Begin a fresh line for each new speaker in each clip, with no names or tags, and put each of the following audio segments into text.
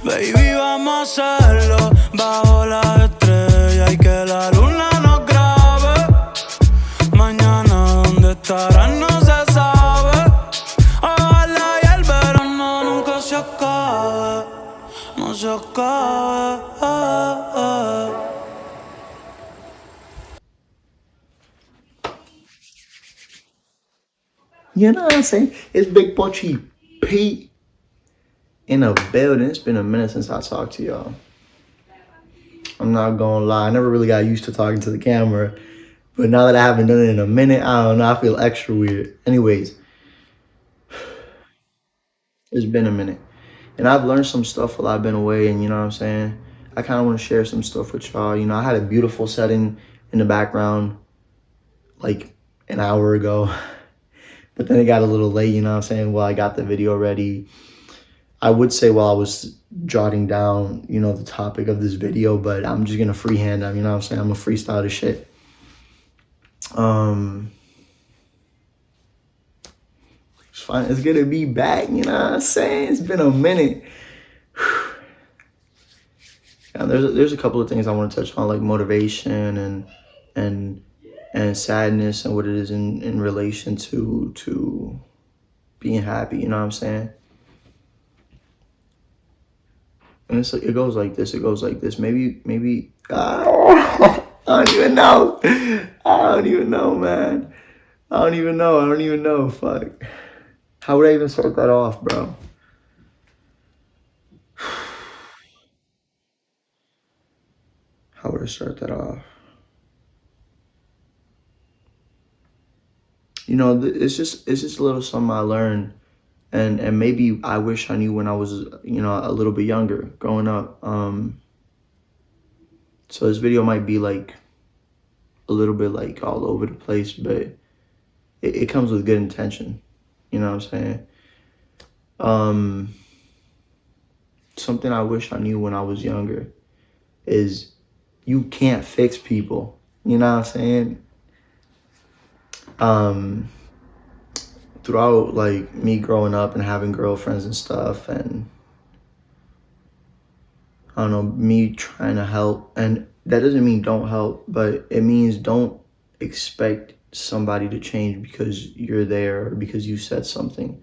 Baby, vamos a hacerlo bajo la estrella y que la luna nos grabe. Mañana dónde estarán no se sabe. Ojalá y el verano nunca se acabe, no se acabe.
You know what I'm saying? It's Big Pochi Pete in a building. It's been a minute since I talked to y'all. I'm not gonna lie, I never really got used to talking to the camera, but now that I haven't done it in a minute, I don't know, I feel extra weird. Anyways, it's been a minute, and I've learned some stuff while I've been away, and you know what I'm saying? I kind of want to share some stuff with y'all. You know, I had a beautiful setting in the background like an hour ago, but then it got a little late, you know what I'm saying? Well, I got the video ready. I would say while I was jotting down, you know, the topic of this video, but I'm just gonna freehand them, you know what I'm saying? I'm gonna freestyle the shit. It's fine. It's gonna be back, you know what I'm saying? It's been a minute. Yeah, there's a couple of things I want to touch on, like motivation and sadness and what it is in relation to being happy, you know what I'm saying? And it's like, it goes like this. Maybe I don't even know. I don't even know, man. I don't even know. Fuck. How would I even start that off, bro? How would I start that off? You know, it's just a little something I learned, and maybe I wish I knew when I was, you know, a little bit younger, growing up. So this video might be like a little bit like all over the place, but it comes with good intention. You know what I'm saying? Something I wish I knew when I was younger is you can't fix people. You know what I'm saying? Throughout like me growing up and having girlfriends and stuff, and I don't know, me trying to help, and that doesn't mean don't help, but it means don't expect somebody to change because you're there or because you said something.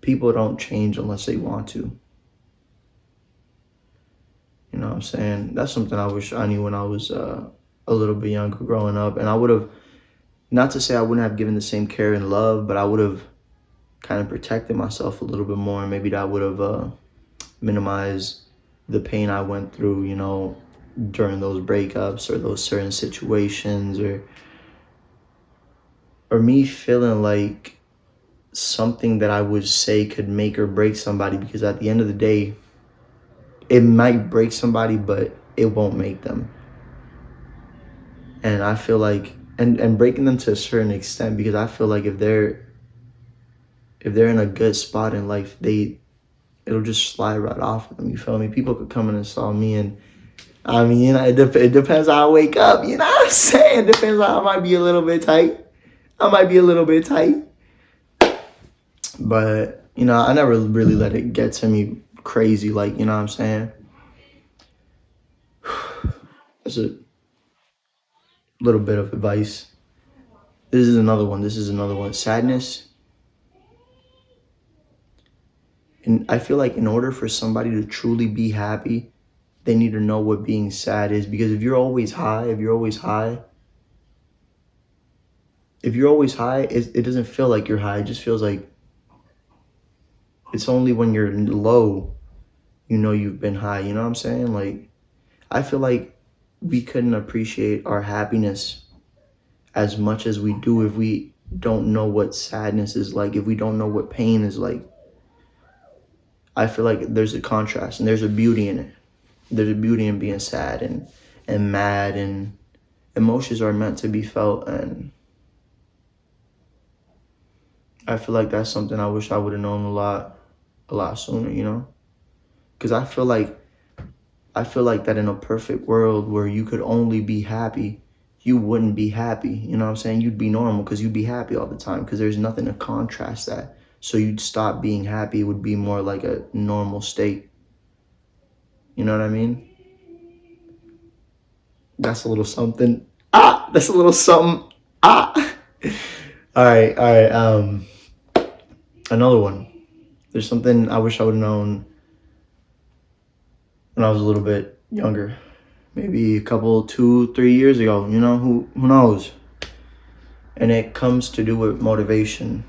People don't change unless they want to. You know what I'm saying? That's something I wish I knew when I was a little bit younger growing up, and I would have, not to say I wouldn't have given the same care and love, but I would have kind of protected myself a little bit more, and maybe that would have minimized the pain I went through, you know, during those breakups or those certain situations, or me feeling like something that I would say could make or break somebody, because at the end of the day, it might break somebody, but it won't make them. And I feel like, and breaking them to a certain extent, because I feel like if they're in a good spot in life, it'll just slide right off of them. You feel me? People could come in and saw me, and I mean, you know, it depends how I wake up. You know what I'm saying? It depends on, I might be a little bit tight. But, you know, I never really let it get to me crazy, like, you know what I'm saying? That's a little bit of advice. This is another one. Sadness. And I feel like in order for somebody to truly be happy, they need to know what being sad is. Because if you're always high, it doesn't feel like you're high. It just feels like it's only when you're low, you know you've been high. You know what I'm saying? Like, I feel like we couldn't appreciate our happiness as much as we do if we don't know what sadness is like, if we don't know what pain is like. I feel like there's a contrast and there's a beauty in it. There's a beauty in being sad and mad, and emotions are meant to be felt, and I feel like that's something I wish I would have known a lot sooner, you know? Because I feel like that in a perfect world where you could only be happy, you wouldn't be happy. You know what I'm saying? You'd be normal because you'd be happy all the time, because there's nothing to contrast that. So you'd stop being happy. It would be more like a normal state. You know what I mean? That's a little something. Ah, that's a little something. Ah. All right. Another one. There's something I wish I would have known when I was a little bit younger. Maybe a couple, 2-3 years ago. You know, who knows? And it comes to do with motivation,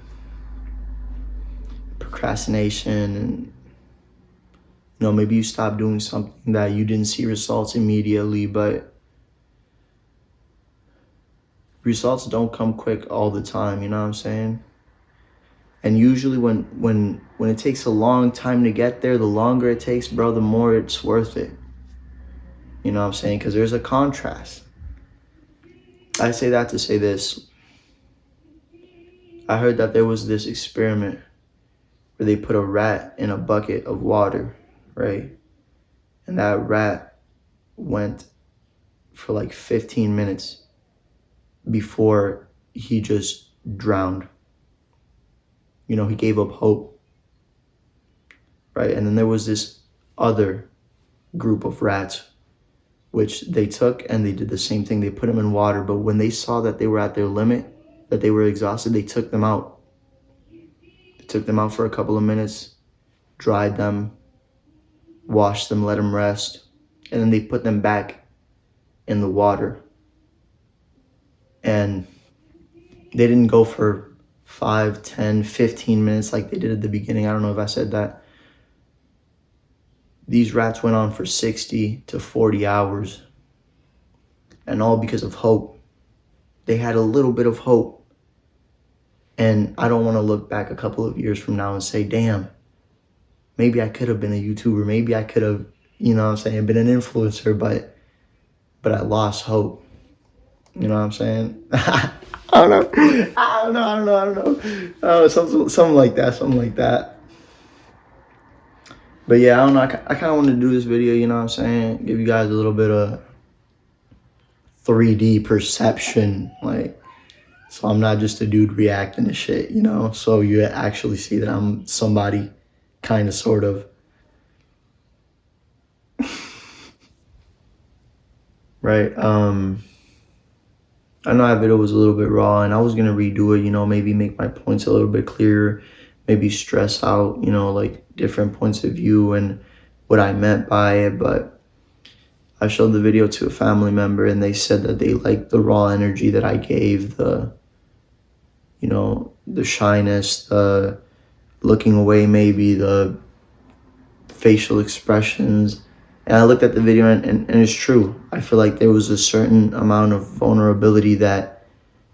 procrastination, and maybe you stop doing something that you didn't see results immediately, but results don't come quick all the time, you know what I'm saying? And usually when it takes a long time to get there, the longer it takes, bro, the more it's worth it. You know what I'm saying? Because there's a contrast. I say that to say this. I heard that there was this experiment where they put a rat in a bucket of water, right? And that rat went for like 15 minutes before he just drowned. He gave up hope, right? And then there was this other group of rats, which they took and they did the same thing. They put them in water, but when they saw that they were at their limit, that they were exhausted, they took them out. They took them out for a couple of minutes, dried them, washed them, let them rest, and then they put them back in the water. And they didn't go for 5, 10, 15 minutes like they did at the beginning. I don't know if I said that. These rats went on for 60 to 40 hours. And all because of hope. They had a little bit of hope. And I don't want to look back a couple of years from now and say, damn, maybe I could have been a YouTuber. Maybe I could have, been an influencer, but I lost hope. You know what I'm saying? I don't know. Something like that. But yeah, I don't know. I kind of want to do this video, you know what I'm saying? Give you guys a little bit of 3D perception. So I'm not just a dude reacting to shit, So you actually see that I'm somebody, kind of, sort of. Right? I know that video was a little bit raw, and I was going to redo it, maybe make my points a little bit clearer, maybe stress out, different points of view and what I meant by it. But I showed the video to a family member, and they said that they liked the raw energy that I gave, the shyness, the looking away, maybe the facial expressions. And I looked at the video, and it's true. I feel like there was a certain amount of vulnerability that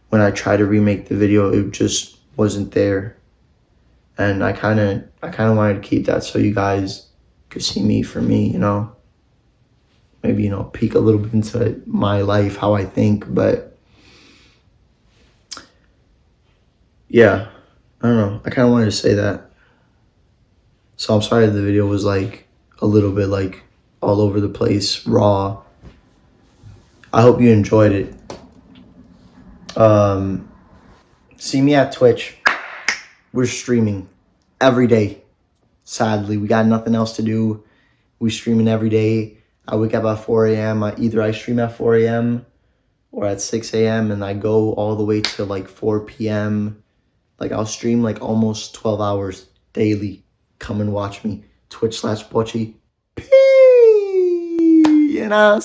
when I tried to remake the video, it just wasn't there. And I kind of wanted to keep that so you guys could see me for me, Maybe, peek a little bit into my life, how I think. But yeah, I don't know. I kind of wanted to say that. So I'm sorry the video was a little bit all over the place, raw. I hope you enjoyed it. See me at Twitch. We're streaming every day. Sadly, we got nothing else to do. We streaming every day. I wake up at 4 a.m. Either I stream at 4 a.m. or at 6 a.m. and I go all the way to 4 p.m. I'll stream almost 12 hours daily. Come and watch me. Twitch/Bochy. You know.